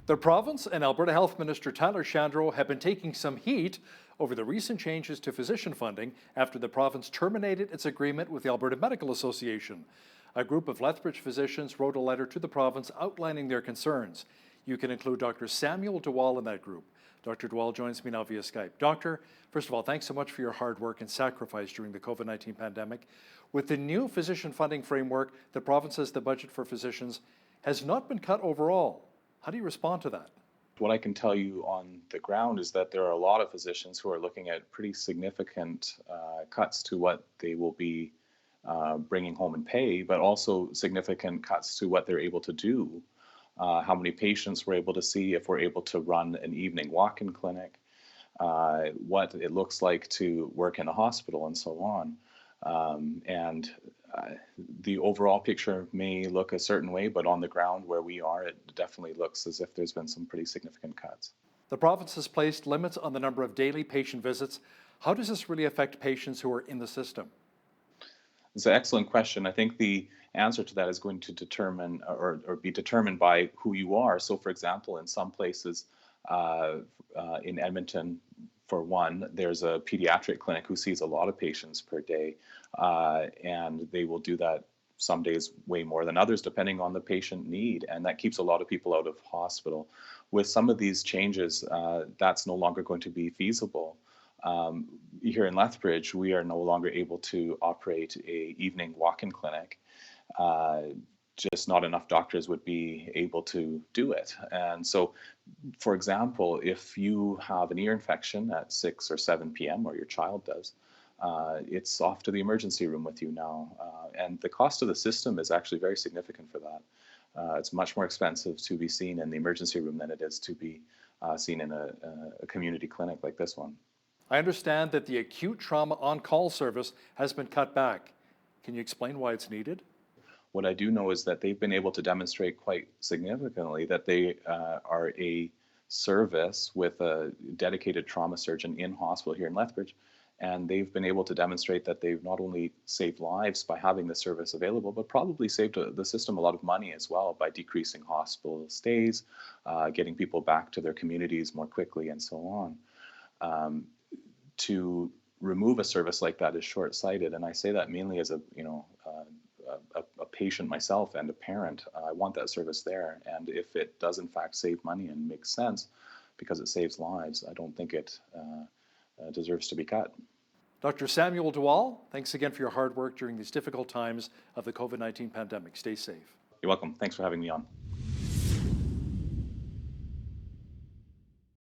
The province and Alberta Health Minister Tyler Shandro have been taking some heat over the recent changes to physician funding after the province terminated its agreement with the Alberta Medical Association. A group of Lethbridge physicians wrote a letter to the province outlining their concerns. You can include Dr. Samuel deWalle in that group. Dr. deWalle joins me now via Skype. Doctor, first of all, thanks so much for your hard work and sacrifice during the COVID-19 pandemic. With the new physician funding framework, the province says the budget for physicians has not been cut overall. How do you respond to that? What I can tell you on the ground is that there are a lot of physicians who are looking at pretty significant cuts to what they will be bringing home in pay, but also significant cuts to what they're able to do, how many patients we're able to see, if we're able to run an evening walk-in clinic, what it looks like to work in a hospital, and so on. The overall picture may look a certain way, but on the ground where we are, it definitely looks as if there's been some pretty significant cuts. The province has placed limits on the number of daily patient visits. How does this really affect patients who are in the system? It's an excellent question. I think the answer to that is going to determine or be determined by who you are. So, for example, in some places in Edmonton, for one, there's a pediatric clinic who sees a lot of patients per day, and they will do that some days way more than others, depending on the patient need, and that keeps a lot of people out of hospital. With some of these changes, that's no longer going to be feasible. Here in Lethbridge, we are no longer able to operate a evening walk-in clinic. Just not enough doctors would be able to do it. And so, for example, if you have an ear infection at 6 or 7 p.m., or your child does, it's off to the emergency room with you now. And the cost of the system is actually very significant for that. It's much more expensive to be seen in the emergency room than it is to be seen in a community clinic like this one. I understand that the acute trauma on-call service has been cut back. Can you explain why it's needed? What I do know is that they've been able to demonstrate quite significantly that they are a service with a dedicated trauma surgeon in hospital here in Lethbridge, and they've been able to demonstrate that they've not only saved lives by having the service available, but probably saved the system a lot of money as well by decreasing hospital stays, getting people back to their communities more quickly, and so on. To remove a service like that is short-sighted, and I say that mainly as a patient myself and a parent. I want that service there, and if it does in fact save money and makes sense because it saves lives, I don't think it deserves to be cut. Dr. Samuel deWalle, thanks again for your hard work during these difficult times of the COVID-19 pandemic. Stay safe. You're welcome. Thanks for having me on.